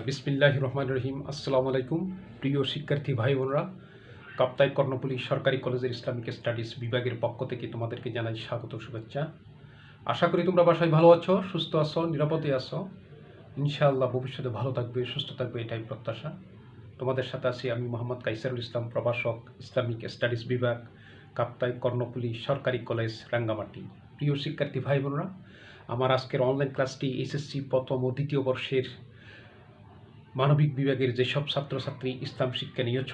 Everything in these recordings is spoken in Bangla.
বিসমিল্লাহির রহমানির রহিম। আসসালামু আলাইকুম প্রিয় শিক্ষার্থী ভাই বোনরা। কাপ্তাই কর্ণফুলী সরকারি কলেজের ইসলামিক স্টাডিজ বিভাগের পক্ষ থেকে তোমাদেরকে জানাই স্বাগত শুভেচ্ছা। আশা করি তোমরা বাসায় ভালো আছো, সুস্থ আছো, নিরাপদে আছো। ইনশাআল্লাহ ভবিষ্যতে ভালো থাকবে, সুস্থ থাকবে, এটাই প্রত্যাশা। তোমাদের সাথে আছি আমি মোহাম্মদ কাইসারুল ইসলাম, প্রভাষক, ইসলামিক স্টাডিজ বিভাগ, কাপ্তাই কর্ণফুলী সরকারি কলেজ, রাঙ্গামাটি। প্রিয় শিক্ষার্থী ভাই বোনরা, আমার আজকের অনলাইন ক্লাসটি এসএসসি প্রথম ও দ্বিতীয় বর্ষের মানবিক বিভাগের যেসব ছাত্রছাত্রী ইসলাম শিক্ষা নিয়েছ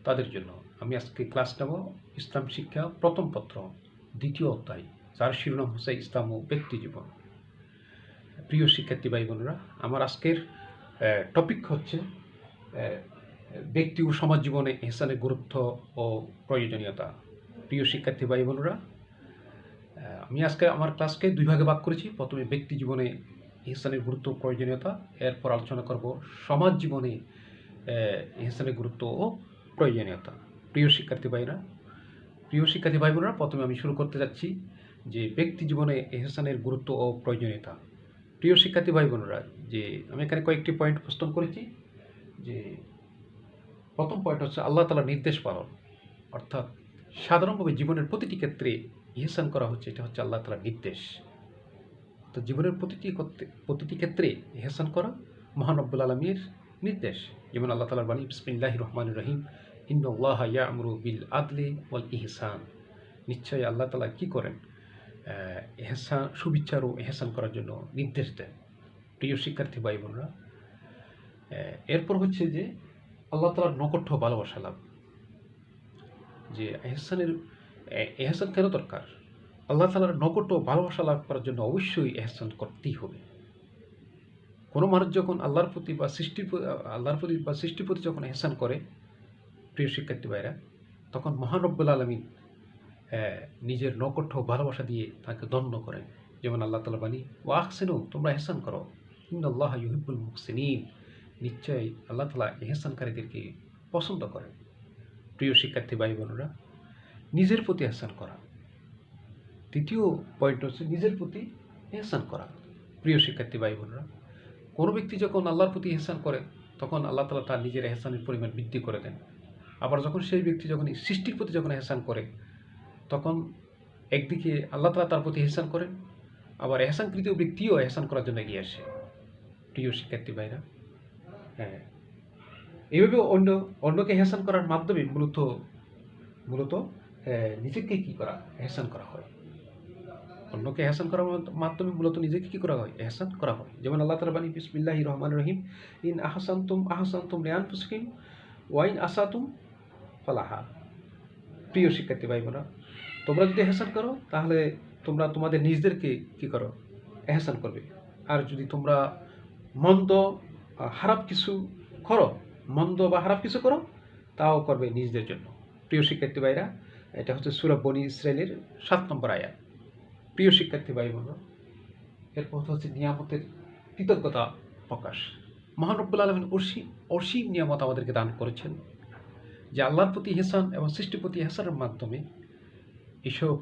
তাদের জন্য আমি আজকে ক্লাস নেব ইসলাম শিক্ষা প্রথম পত্র দ্বিতীয় অধ্যায়, যার শিরোনাম হচ্ছে ইসলাম ও ব্যক্তি জীবন। প্রিয় শিক্ষার্থী ভাই বোনেরা, আমার আজকের টপিক হচ্ছে ব্যক্তি ও সমাজ জীবনে ইহসানের গুরুত্ব ও প্রয়োজনীয়তা। প্রিয় শিক্ষার্থী ভাই বোনেরা, আমি আজকে আমার ক্লাসকে দুই ভাগে ভাগ করেছি। প্রথমে ব্যক্তি জীবনে ইহসানের গুরুত্ব ও প্রয়োজনীয়তা, এরপর আলোচনা করব সমাজ জীবনে ইহসানের গুরুত্ব ও প্রয়োজনীয়তা। প্রিয় শিক্ষার্থী ভাই বোনেরা, প্রথমে আমি শুরু করতে যাচ্ছি যে ব্যক্তি জীবনে ইহসানের গুরুত্ব ও প্রয়োজনীয়তা। প্রিয় শিক্ষার্থী ভাই বোনেরা, যে আমি এখানে কয়েকটি পয়েন্ট উপস্থাপন করেছি। যে প্রথম পয়েন্ট হচ্ছে আল্লাহ তাআলার নির্দেশ পালন, অর্থাৎ সাধারণভাবে জীবনের প্রতিটি ক্ষেত্রে ইহসান করা হচ্ছে, এটা হচ্ছে আল্লাহ তাআলার নির্দেশ। তো জীবনের প্রতিটি ক্ষেত্রে ইহসান করা মহান রব্বুল আলামিনের নির্দেশ। যেমন আল্লাহ তাআলার বাণী, বিসমিল্লাহির রহমানির রহিম, ইন্নাল্লাহা ইয়া'মুরু বিল আদলি ওয়াল ইহসান। নিশ্চয়ই আল্লাহ তাআলা কি করেন? ইহসান, সুবিচার ও ইহসান করার জন্য নির্দেশ দেন। প্রিয় শিক্ষার্থী ভাই বোনরা, এরপর হচ্ছে যে আল্লাহ তাআলার নৈকট্য ভালোবাসা লাভ। যে ইহসান কেন দরকার? আল্লাহ তাআলার নৈকট্য ভালোবাসা লাভ করার জন্য অবশ্যই ইহসান করতেই হবে। কোনো মানুষ যখন আল্লাহর প্রতি বা সৃষ্টির প্রতি যখন ইহসান করে, প্রিয় শিক্ষার্থী ভাইরা, তখন মহান রব্বুল আলামিন নিজের নৈকট্য ভালোবাসা দিয়ে তাকে ধন্য করেন। যেমন আল্লাহ তাআলা বাণী, ওয়া আহসিনু, তোমরা ইহসান করো, ইন্নাল্লাহা ইউহিব্বুল মুহসিনিন, নিশ্চয়ই আল্লাহ তাআলা ইহসানকারীদেরকে পছন্দ করেন। প্রিয় শিক্ষার্থী ভাই বোনেরা, নিজের প্রতি ইহসান করা। তৃতীয় পয়েন্ট হচ্ছে নিজের প্রতি ইহসান করা। প্রিয় শিক্ষার্থী ভাই বোনেরা, কোনো ব্যক্তি যখন আল্লাহর প্রতি ইহসান করে, তখন আল্লাহ তাআলা তার নিজের ইহসানের পরিমাণ বৃদ্ধি করে দেন। আবার যখন সেই ব্যক্তি যখন সৃষ্টির প্রতি যখন ইহসান করে, তখন একদিকে আল্লাহ তাআলা তার প্রতি ইহসান করেন, আবার ইহসানকৃত ব্যক্তিও ইহসান করার জন্য এগিয়ে আসে। প্রিয় শিক্ষার্থী ভাইরা, এইভাবে অন্যকে ইহসান করার মাধ্যমে মূলত নিজেকে কি করা? ইহসান করা হয়। অন্যকে ইহসান করার মাধ্যমে মূলত নিজেকে কি করা হয়? ইহসান করা হয়। যেমন আল্লাহ তাআলা বাণী, বিসমিল্লাহির রহমানির রহিম, ইন আহসানতুম লিআনফুসিকুম ওয়া ইন আসাতুম ফালাহা। প্রিয় শিক্ষার্থী ভাই বোনেরা, তোমরা যদি ইহসান করো তাহলে তোমরা তোমাদের নিজেদেরকে কি করো? ইহসান করবে। আর যদি তোমরা মন্দ খারাপ কিছু করো, মন্দ বা খারাপ কিছু করো, তাও করবে নিজেদের জন্য। প্রিয় শিক্ষার্থী ভাইরা, এটা হচ্ছে সূরা বনী ইসরাঈলের 7 নম্বর আয়াত। প্রিয় শিক্ষার্থী ভাই বোনেরা, এরপর হচ্ছে নিয়ামতের কৃতজ্ঞতা প্রকাশ। মহান রব্বুল আলামিন অসীম নিয়ামত আমাদেরকে দান করেছেন, যে আল্লাহর প্রতি ইহসান এবং সৃষ্টির প্রতি ইহসানের মাধ্যমে এসব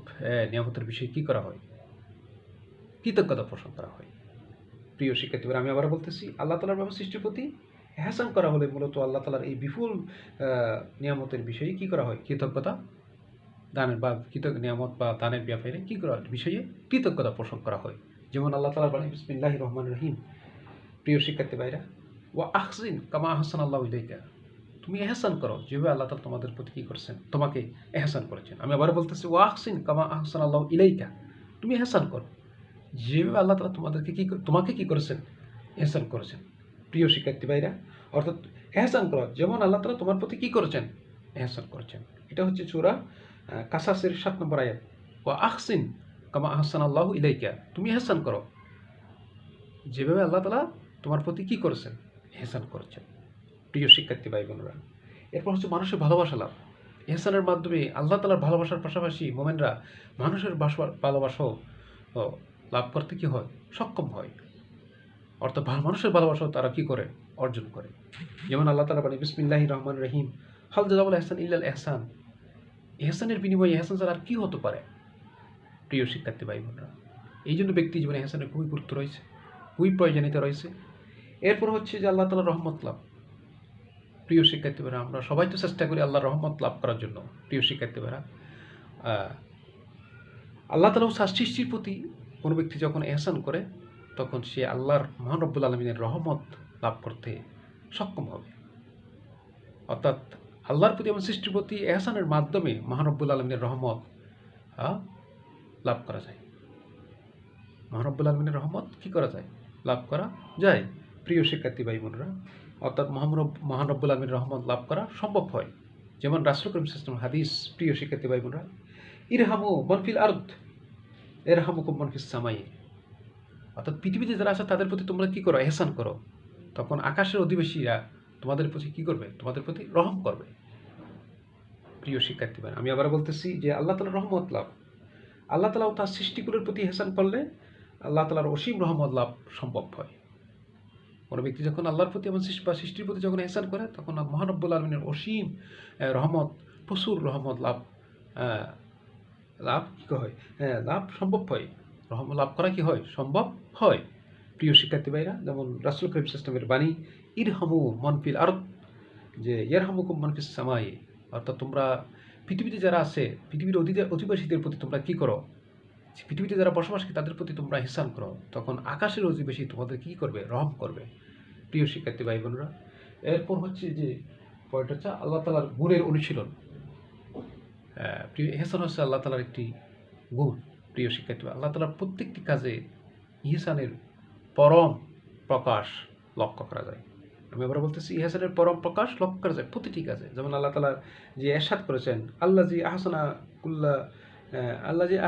নিয়ামতের বিষয়ে কী করা হয়? কৃতজ্ঞতা পোষণ করা হয়। প্রিয় শিক্ষার্থীরা, আমি আবার বলতেছি, আল্লাহ তাআলার বা সৃষ্টির প্রতি ইহসান করা হলে মূলত আল্লাহ তাআলার এই বিপুল নিয়ামতের বিষয়ে কী করা হয়? কৃতজ্ঞতা দানের বা নিয়ামত বা দানের ব্যাপারে কী করার বিষয়ে কৃতজ্ঞতা পোষণ করা হয়। যেমন আল্লাহ তাআলা বলেন, বিসমিল্লাহির রহমানির রহিম। প্রিয় শিক্ষার্থী ভাইরা, ওয়া আহসিন কামা আহসানাল্লাহু ইলাইকা, তুমি ইহসান করো যেভাবে আল্লাহ তাআলা তোমাদের প্রতি কী করছেন? তোমাকে ইহসান করেছেন। আমি আবার বলতেছি, ওয়া আহসিন কামা আহসানাল্লাহু ইলাইকা, তুমি ইহসান করো যেভাবে আল্লাহ তাআলা তোমাকে কী করেছেন? ইহসান করেছেন। প্রিয় শিক্ষার্থী ভাইরা, অর্থাৎ ইহসান করো যেমন আল্লাহ তাআলা তোমার প্রতি কী করেছেন? ইহসান করেছেন। এটা হচ্ছে সূরা কাসাসের 7 নম্বর আয়াত। ওয়া আহসিন কামা আহসানাল্লাহু ইলাইকা, তুমি ইহসান করো যেভাবে আল্লাহ তাআলা তোমার প্রতি কী করেছেন? ইহসান করেছেন। প্রিয় শিক্ষার্থী ভাই বোনেরা, এরপর হচ্ছে মানুষের ভালোবাসা লাভ। ইহসানের মাধ্যমে আল্লাহ তাআলার ভালোবাসার পাশাপাশি মোমেনরা মানুষের ভালোবাসাও লাভ করতে কী হয়? সক্ষম হয়। অর্থাৎ মানুষের ভালোবাসাও তারা কী করে? অর্জন করে। যেমন আল্লাহ তাআলা বলেন, বিসমিল্লাহির রহমানির রহিম, হাল জাযাউল ইহসান ইল্লাল ইহসান। ইহসানের বিনিময়ে ইহসান ছাড়া আর কী হতে পারে? প্রিয় শিক্ষার্থী ভাই বোনেরা, এই জন্য ব্যক্তি জীবনে ইহসানের খুবই গুরুত্ব রয়েছে, খুবই প্রয়োজনীয়তা রয়েছে। এরপর হচ্ছে যে আল্লাহ তাআলার রহমত লাভ। প্রিয় শিক্ষার্থীরা, আমরা সবাই তো চেষ্টা করি আল্লাহর রহমত লাভ করার জন্য। প্রিয় শিক্ষার্থীরা, আল্লাহ তাআলা সৃষ্টির প্রতি কোনো ব্যক্তি যখন এহসান করে তখন সে আল্লাহর মহান রব্বুল আলমিনের রহমত লাভ করতে সক্ষম হবে। অর্থাৎ আল্লাহর প্রতি এবং সৃষ্টির প্রতি এহসানের মাধ্যমে মহান রব্বুল আলমিনের রহমত লাভ করা যায়। মহান রব্বুল আলমিনের রহমত কী করা যায়? লাভ করা যায়। প্রিয় শিক্ষার্থী ভাই বোনেরা, অর্থাৎ মহান রব্বুল আলমিনের রহমত লাভ করা সম্ভব হয়। যেমন রাসূল করিম সাল্লাল্লাহু আলাইহি ওয়াসাল্লাম হাদিস, প্রিয় শিক্ষার্থী ভাই বোনেরা, ইরহামু মান ফিল আরদ ইরহামুকুম মান ফিস সামাই। অর্থাৎ পৃথিবীতে যারা আছে তাদের প্রতি তোমরা কী করো? এহসান করো, তখন আকাশের অধিবাসীরা তোমাদের প্রতি কী করবে? তোমাদের প্রতি রহম করবে। প্রিয় শিক্ষার্থী ভাই, আমি আবার বলতেছি যে আল্লাহ তাআলার রহমত লাভ, আল্লাহ তাআলাও তার সৃষ্টিগুলোর প্রতি এহসান করলে আল্লাহ তাআলার অসীম রহমত লাভ সম্ভব হয়। কোনো ব্যক্তি যখন আল্লাহর প্রতি এবং সৃষ্টির প্রতি যখন এহসান করে তখন মহান রব্বুল আলমিনের অসীম রহমত, প্রচুর রহমত লাভ কী হয়? লাভ সম্ভব হয়। রহমত লাভ করা কি হয়? সম্ভব হয়। প্রিয় শিক্ষার্থী ভাইরা, যেমন রাসূল করিম সাল্লাল্লাহু আলাইহি ওয়াসাল্লামের বাণী, ইরহামু মান ফিল আরদ যে ইয়ারহামুকুম মান ফিস সামাই। অর্থাৎ তোমরা পৃথিবীতে যারা আছে, পৃথিবীর অধিবাসীদের প্রতি তোমরা কী করো? পৃথিবীতে যারা বসবাস করে তাদের প্রতি তোমরা ইহসান করো, তখন আকাশের অধিবাসী তোমাদের কী করবে? রহম করবে। প্রিয় শিক্ষার্থী ভাই বোনেরা, এরপর হচ্ছে যে পয়েন্ট হচ্ছে আল্লাহ তাআলার গুণের অনুশীলন। প্রিয় ইহসান হচ্ছে আল্লাহ তাআলার একটি গুণ। প্রিয় শিক্ষার্থী, আল্লাহ তাআলার প্রত্যেকটি কাজে ইহসানের পরম প্রকাশ লক্ষ্য করা যায়। আমি আবার বলতেছি, ইহসানের পরম প্রকাশ লক্ষ্য করা যায় প্রতিটি কাজে। যেমন আল্লাহ তাআলা যে ইরশাদ করেছেন, আল্লাযী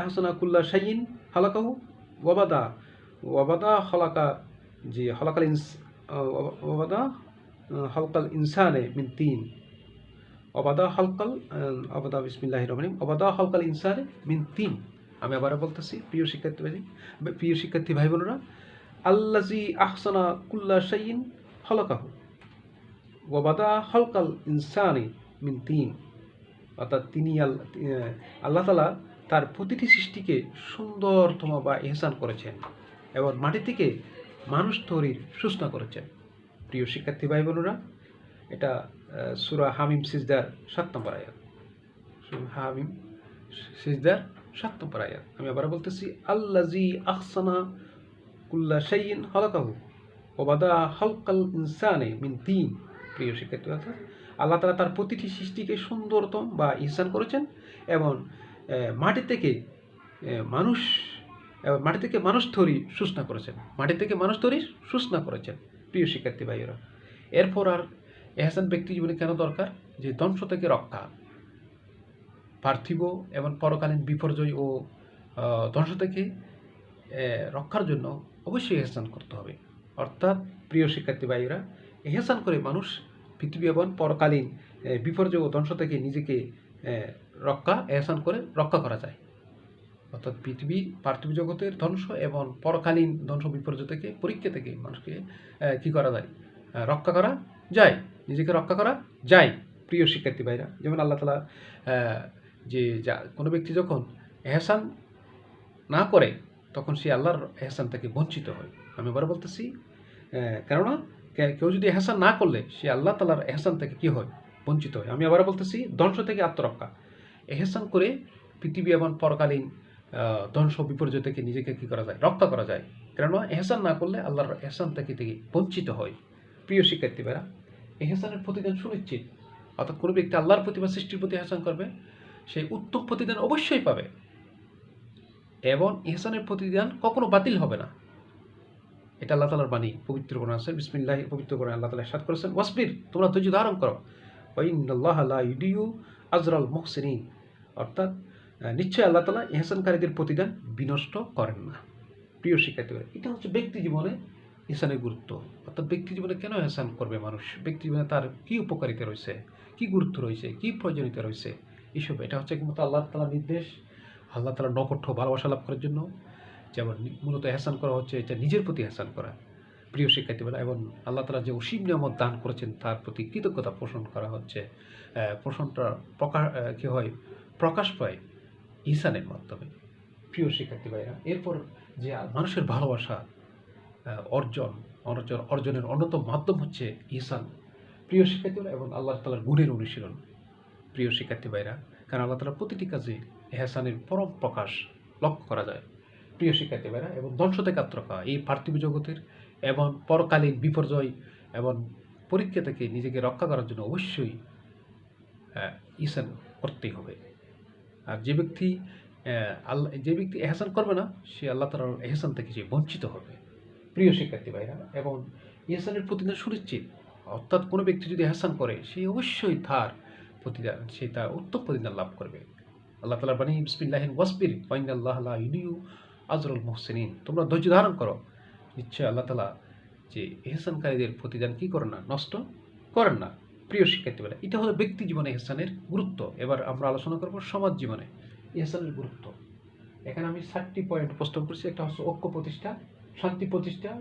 আহসানা কুল্লা শাইইন খালাকাহু ওয়াবাদা খালাকা যে খালাকাল ইনসানে মিন তিন বিসমিল্লাহির রহমানির রহিম ওয়াবাদা খালাকাল ইনসানে মিন তিন। আমি আবার বলতেছি, প্রিয় শিক্ষার্থী ভাই বোনেরা, আল্লাযী আহসানা কুল্লা শাইইন খালাকাহু ওয়াবাদা খালাকাল ইনসানে মিন তিন। অর্থাৎ তিনি আল্লাহ তাআলা তার প্রতিটি সৃষ্টিকে সুন্দরতম বা ইহসান করেছেন এবং মাটি থেকে মানুষ তৈরির সূচনা করেছেন। প্রিয় শিক্ষার্থী ভাই বোনেরা, এটা সূরা হামিম সিজদার 7 নম্বর আয়াত। হামিম সিজদার 7 নম্বর আয়াত। আমি আবার বলতেছি, আল্লাযী আহসানা কুল্লা শাইইন খালাকাহু ওয়াবাদা খালাকাল ইনসানে মিন তিন। প্রিয় শিক্ষার্থী, আল্লাহ তাআলা তার প্রতিটি সৃষ্টিকে সুন্দরতম বা ইহসান করেছেন এবং মাটি থেকে মানুষ তৈরি সূচনা করেছেন। প্রিয় শিক্ষার্থী ভাইয়েরা, এরপর আর এহসান ব্যক্তি জীবনে কেন দরকার? যে ধ্বংস থেকে রক্ষা, পার্থিব এবং পরকালীন বিপর্যয় ও ধ্বংস থেকে রক্ষার জন্য অবশ্যই এহসান করতে হবে। অর্থাৎ প্রিয় শিক্ষার্থী ভাইয়েরা, এহসান করে মানুষ পৃথিবী এবং পরকালীন বিপর্যয় ও ধ্বংস থেকে নিজেকে এহসান করে রক্ষা করা যায়। অর্থাৎ পার্থিব জগতের ধ্বংস এবং পরকালীন ধ্বংস বিপর্যয় থেকে, পরীক্ষা থেকে মানুষকে কী করা যায়? রক্ষা করা যায়, নিজেকে রক্ষা করা যায়। প্রিয় শিক্ষার্থী ভাইরা, যেমন আল্লাহ তাআলা কোনো ব্যক্তি যখন এহসান না করে তখন সে আল্লাহর এহসান থেকে বঞ্চিত হয়। আমি আবার বলতেছি, কেননা কেউ যদি এহসান না করলে সে আল্লাহ তাআলার এহসান থেকে কী হয়? বঞ্চিত হয়। আমি আবার বলতেছি, ধ্বংস থেকে আত্মরক্ষা, এহসান করে পৃথিবী এবং পরকালীন ধ্বংস বিপর্যয় থেকে নিজেকে কী করা যায়? রক্ষা করা যায়। কেননা এহসান না করলে আল্লাহর এহসান থেকে বঞ্চিত হয়। প্রিয় শিক্ষার্থী ভাইরা, এহসানের প্রতিদান সুনিশ্চিত। অর্থাৎ কোনো ব্যক্তি আল্লাহর প্রতি বা সৃষ্টির প্রতি এহসান করবে, সেই উত্তম প্রতিদান অবশ্যই পাবে এবং ইহসানের প্রতিদান কখনো বাতিল হবে না। এটা আল্লাহ তাআলার বাণী, পবিত্র কোরআন আছে। বিসমিল্লাহ, পবিত্র কোরআন আল্লাহ তাআলা ইরশাদ করেছেন, ওয়াসবির, তোমরা ধৈর্য ধারণ করো, ওয়া ইন্নাল্লাহা লা ইউদিউ আজরাল মুহসিনিন। অর্থাৎ নিশ্চয়ই আল্লাহ তাআলা ইহসানকারীদের প্রতিদান বিনষ্ট করেন না। প্রিয় শিক্ষার্থীরা, এটা হচ্ছে ব্যক্তি জীবনে ইহসানের গুরুত্ব। অর্থাৎ ব্যক্তি জীবনে কেন ইহসান করবে মানুষ, ব্যক্তি জীবনে তার কী উপকারিতা রয়েছে, কী গুরুত্ব রয়েছে, কী প্রয়োজনীয়তা রয়েছে, এইসব। এটা হচ্ছে কিন্তু আল্লাহ তাআলার নির্দেশ, আল্লাহ তাআলার নৈকট্য ভালোবাসা লাভ করার জন্য। যেমন মূলত এহসান করা হচ্ছে এটা নিজের প্রতি এহসান করা। প্রিয় শিক্ষার্থীরা, এবং আল্লাহ তাআলা যে অসীম নিয়ামত দান করেছেন তার প্রতি কৃতজ্ঞতা পোষণ করা হচ্ছে। পোষণটা প্রকাশ পায় ইহসানের মাধ্যমে। প্রিয় শিক্ষার্থী ভাইরা, এরপর যে মানুষের ভালোবাসা, অর্জন অর্জনের অন্যতম মাধ্যম হচ্ছে ইহসান। প্রিয় শিক্ষার্থীরা, এবং আল্লাহ তাআলার গুণের অনুশীলন। প্রিয় শিক্ষার্থী ভাইরা, কারণ আল্লাহ তাআলার প্রতিটি কাজে এহসানের পরম প্রকাশ লক্ষ্য করা যায়। প্রিয় শিক্ষার্থী ভাইরা, এবং ধ্বংস থেকে আত্মরক্ষা, এই পার্থিব জগতের এবং পরকালীন বিপর্যয় এবং পরীক্ষা থেকে নিজেকে রক্ষা করার জন্য অবশ্যই ইহসান করতেই হবে। আর যে ব্যক্তি এহসান করবে না, সে আল্লাহ তাআলার এহসান থেকে সে বঞ্চিত হবে। প্রিয় শিক্ষার্থী ভাইরা, এবং ইহসানের প্রতিদান সুনিশ্চিত, অর্থাৎ কোনো ব্যক্তি যদি এহসান করে সে অবশ্যই তার উত্তম প্রতিদান লাভ করবে। আল্লাহ তাআলার বাণী, বিসমিল্লাহির ওয়াসবির ওয়াইনাল্লাহা লা ইউদিউ আজরুল মুহসিনিন। তোমরা ধৈর্য ধারণ করো, নিশ্চয় আল্লাহ তাআলা যে এহসানকারীদের প্রতিদান কি করেন না, নষ্ট করেন না। প্রিয় শিক্ষার্থী ভাইরা, এটা হলো ব্যক্তি জীবনে এহসানের গুরুত্ব। এবার আমরা আলোচনা করব সমাজ জীবনে এহসানের গুরুত্ব। এখানে আমি 4টি পয়েন্ট উপস্থাপন করছি। একটা হচ্ছে ঐক্য প্রতিষ্ঠা, শান্তি প্রতিষ্ঠা,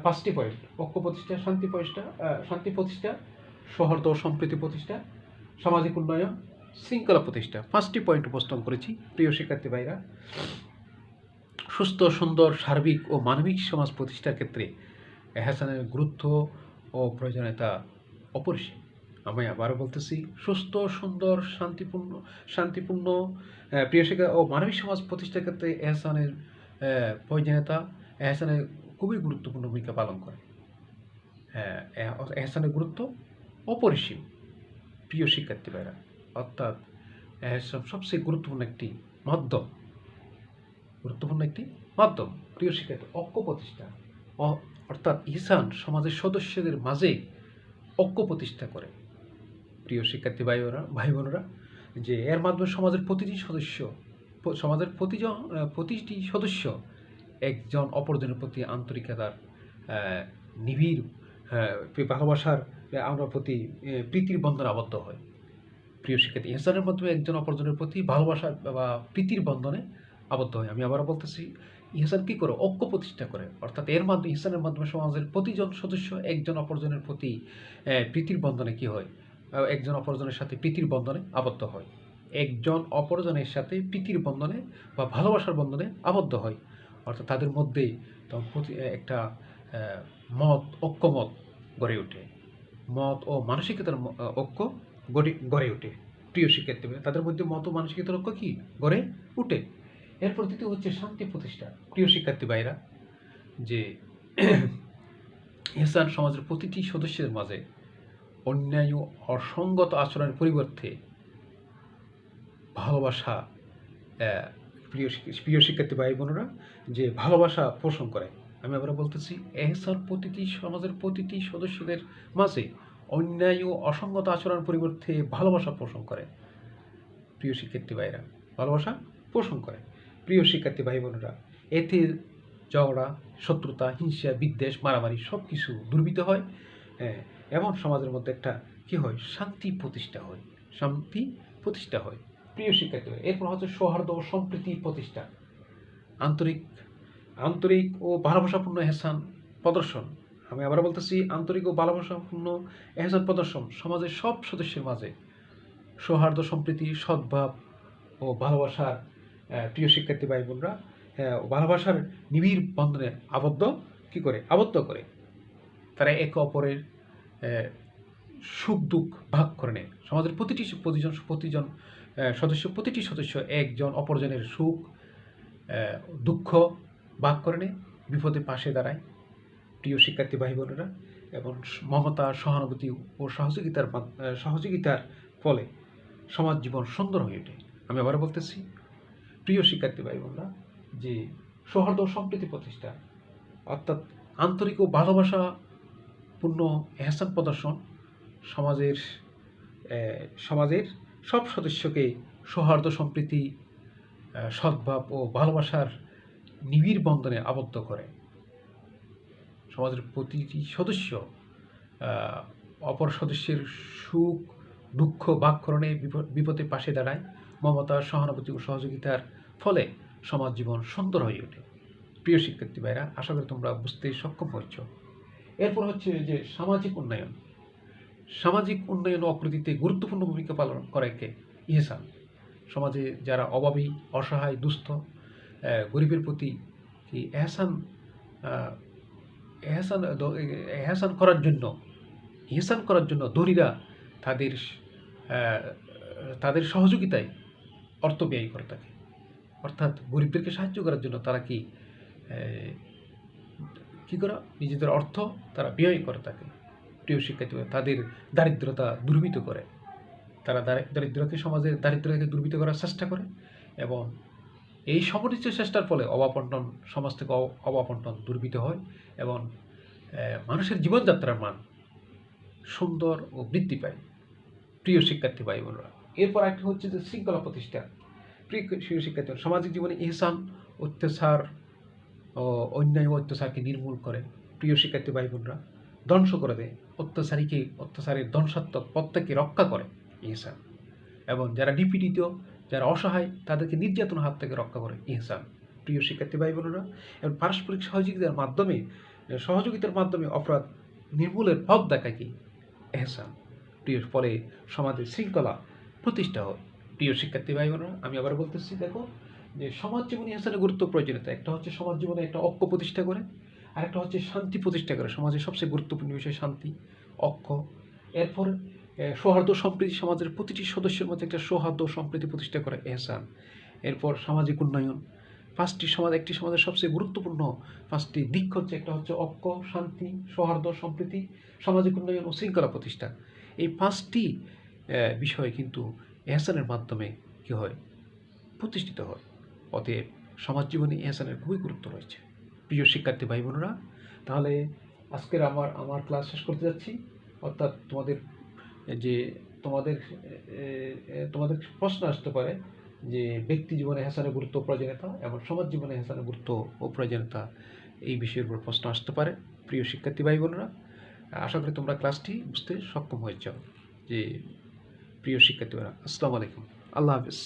5টি পয়েন্ট: ঐক্য প্রতিষ্ঠা, শান্তি প্রতিষ্ঠা, সৌহার্দ্য ও সম্প্রীতি প্রতিষ্ঠা, সামাজিক উন্নয়ন, শৃঙ্খলা প্রতিষ্ঠা। 5টি পয়েন্ট উপস্থাপন করেছি। প্রিয় শিক্ষার্থী ভাইরা, সুস্থ, সুন্দর, সার্বিক ও মানবিক সমাজ প্রতিষ্ঠার ক্ষেত্রে এহসানের গুরুত্ব ও প্রয়োজনীয়তা অপরিসীম। আমি আবারও বলতেছি, সুস্থ, সুন্দর, শান্তিপূর্ণ প্রিয় শিক্ষা ও মানবিক সমাজ প্রতিষ্ঠার ক্ষেত্রে এহসানের প্রয়োজনীয়তা, এহসানের খুবই গুরুত্বপূর্ণ ভূমিকা পালন করে। এহসানের গুরুত্ব অপরিসীম। প্রিয় শিক্ষার্থী ভাইরা, অর্থাৎ এহসান সবচেয়ে গুরুত্বপূর্ণ একটি মাধ্যম। প্রিয় শিক্ষার্থী, ঐক্য প্রতিষ্ঠা, অর্থাৎ ইহসান সমাজের সদস্যদের মাঝে ঐক্য প্রতিষ্ঠা করে। প্রিয় শিক্ষার্থী ভাই বোনেরা, যে এর মাধ্যমে সমাজের প্রতিটি সদস্য একজন অপরজনের প্রতি আন্তরিকতার, নিবিড় ভালোবাসার প্রতি প্রীতির বন্ধনে আবদ্ধ হয়। প্রিয় শিক্ষার্থী, ইহসানের মাধ্যমে একজন অপরজনের প্রতি ভালোবাসা বা প্রীতির বন্ধনে আবদ্ধ হয়। আমি আবারও বলতেছি, ইহসান কী করে? ঐক্য প্রতিষ্ঠা করে। অর্থাৎ ইহসানের মাধ্যমে সমাজের প্রতিজন সদস্য একজন অপরজনের প্রতি প্রীতির বন্ধনে কী হয়? একজন অপরজনের সাথে প্রীতির বন্ধনে আবদ্ধ হয়। একজন অপরজনের সাথে প্রীতির বন্ধনে বা ভালোবাসার বন্ধনে আবদ্ধ হয়। অর্থাৎ তাদের মধ্যে তখন একটা ঐক্যমত গড়ে ওঠে। মত ও মানসিকতার ঐক্য গড়ে ওঠে। প্রিয় শিক্ষার্থী, তাদের মধ্যে মত ও মানসিকতার ঐক্য কি গড়ে ওঠে। এরপর দ্বিতীয় হচ্ছে শান্তি প্রতিষ্ঠা। প্রিয় শিক্ষার্থী ভাইরা, যে ইহসান সমাজের প্রতিটি সদস্যের মাঝে অন্যায় ও অসঙ্গত আচরণের পরিবর্তে ভালোবাসা, প্রিয় শিক্ষার্থী ভাই বোনেরা, যে ভালোবাসা পোষণ করে। আমি আবার বলতেছি, এহসান সমাজের প্রতিটি সদস্যদের মাঝে অন্যায় ও অসঙ্গত আচরণের পরিবর্তে ভালোবাসা পোষণ করে। প্রিয় শিক্ষার্থী ভাইরা, ভালোবাসা পোষণ করে। প্রিয় শিক্ষার্থী ভাই বোনেরা, এতে ঝগড়া, শত্রুতা, হিংসা, বিদ্বেষ, মারামারি সব কিছু দূরীভূত হয়, এবং সমাজের মধ্যে একটা কী হয়? শান্তি প্রতিষ্ঠা হয়। প্রিয় শিক্ষার্থী ভাই, এরপর হচ্ছে সৌহার্দ্য ও সম্প্রীতি প্রতিষ্ঠা। আন্তরিক ও ভালোবাসাপূর্ণ এহসান প্রদর্শন। আমি আবার বলতেছি, আন্তরিক ও ভালোবাসাপূর্ণ এহসান প্রদর্শন সমাজের সব সদস্যের মাঝে সৌহার্দ্য, সম্প্রীতি, সদ্ভাব ও ভালোবাসার, প্রিয় শিক্ষার্থী ভাই বোনরা, ভালোবাসার নিবিড় বন্ধনে আবদ্ধ করে। তারা একে অপরের সুখ দুঃখ ভাগ করে নেয়। সমাজের প্রতিটি সদস্য একজন অপরজনের সুখ দুঃখ ভাগ করে নেয়, বিপদে পাশে দাঁড়ায়। প্রিয় শিক্ষার্থী ভাই বোনেরা, এবং মমতা, সহানুভূতি ও সহযোগিতার ফলে সমাজ জীবন সুন্দর হয়ে ওঠে। আমি আবার বলতেছি, প্রিয় শিক্ষার্থী ভাই বোনরা, যে সৌহার্দ্য ও সম্প্রীতি প্রতিষ্ঠা, অর্থাৎ আন্তরিক ও ভালোবাসাপূর্ণ এহসান প্রদর্শন সমাজের সব সদস্যকে সৌহার্দ্য, সম্প্রীতি, সদ্ভাব ও ভালোবাসার নিবিড় বন্ধনে আবদ্ধ করে। সমাজের প্রতিটি সদস্য অপর সদস্যের সুখ দুঃখ ভাগ করে নিয়ে বিপদে পাশে দাঁড়ায়। মমতা, সহানুভূতি ও সহযোগিতার ফলে সমাজ জীবন সুন্দর হয়ে ওঠে। প্রিয় শিক্ষার্থী ভাইরা, আশা করি তোমরা বুঝতে সক্ষম হয়েছ। এরপর হচ্ছে যে সামাজিক উন্নয়ন ও অগ্রগতিতে গুরুত্বপূর্ণ ভূমিকা পালন করে ইহসান। সমাজে যারা অভাবী, অসহায়, দুস্থ, গরিবের প্রতি এহসান এহসান করার জন্য ধনীরা তাদের তাদের সহযোগিতায় অর্থ ব্যয় করে থাকে। অর্থাৎ গরিবদেরকে সাহায্য করার জন্য তারা কী করে নিজেদের অর্থ তারা ব্যয় করে থাকে। প্রিয় শিক্ষার্থী, তাদের দারিদ্রতা দূরীভূত করে, তারা সমাজের দারিদ্রতাকে দূরীভূত করার চেষ্টা করে এবং এই সমন্বিত চেষ্টার ফলে সমাজ থেকে অভাব অনটন দূরীভূত হয় এবং মানুষের জীবনযাত্রার মান সুন্দর ও বৃদ্ধি পায়। প্রিয় শিক্ষার্থী ভাই বোনরা, এরপর একটা হচ্ছে যে শৃঙ্খলা প্রতিষ্ঠা। প্রিয় শিক্ষার্থী, সামাজিক জীবনে ইহসান অত্যাচার ও অন্যায় অত্যাচারকে নির্মূল করে। প্রিয় শিক্ষার্থী ভাই বোনরা, ধ্বংস করে দেয় অত্যাচারের ধ্বংসাত্মক পথ থেকে রক্ষা করে ইহসান, এবং যারা নিপীড়িত, যারা অসহায়, তাদেরকে নির্যাতন হাত থেকে রক্ষা করে ইহসান। প্রিয় শিক্ষার্থী ভাই বোনেরা, এবং পারস্পরিক সহযোগিতার মাধ্যমে অপরাধ নির্মূলের পথ দেখায় কি ইহসান। প্রিয় ফলে সমাজের শৃঙ্খলা প্রতিষ্ঠা হয়। প্রিয় শিক্ষার্থী ভাই বোনেরা, আমি আবার বলতেছি, দেখো যে সমাজ জীবনে ইহসানের গুরুত্ব প্রয়োজনীয়তা। একটা হচ্ছে সমাজ জীবনে একটা ঐক্য প্রতিষ্ঠা করে, আর একটা হচ্ছে শান্তি প্রতিষ্ঠা করে। সমাজের সবচেয়ে গুরুত্বপূর্ণ বিষয় শান্তি, ঐক্য। এরপর সৌহার্দ্য সম্প্রীতি, সমাজের প্রতিটি সদস্যের মধ্যে একটা সৌহার্দ্য সম্প্রীতি প্রতিষ্ঠা করে ইহসান। এরপর সামাজিক উন্নয়ন। একটি সমাজের সবচেয়ে গুরুত্বপূর্ণ 5টি দিক হচ্ছে, একটা হচ্ছে ঐক্য, শান্তি, সৌহার্দ্য সম্প্রীতি, সামাজিক উন্নয়ন ও শৃঙ্খলা প্রতিষ্ঠা। এই 5টি বিষয় কিন্তু ইহসানের মাধ্যমে কী হয়, প্রতিষ্ঠিত হয়। অতএব সমাজ জীবনে ইহসানের খুবই গুরুত্ব রয়েছে। প্রিয় শিক্ষার্থী ভাই বোনেরা, তাহলে আজকের আমার ক্লাস শেষ করতে যাচ্ছি। অর্থাৎ তোমাদের প্রশ্ন আসতে পারে যে ব্যক্তি জীবনে ইহসানের গুরুত্ব প্রয়োজনীয়তা এবং সমাজ জীবনে ইহসানের গুরুত্ব ও প্রয়োজনীয়তা, এই বিষয়ের উপর প্রশ্ন আসতে পারে। প্রিয় শিক্ষার্থী ভাই বোনেরা, আশা করি তোমরা ক্লাসটি বুঝতে সক্ষম হয়েছ। যে প্রিয় শিক্ষার্থীরা, আসসালামু আলাইকুম, আল্লাহ হাফেজ।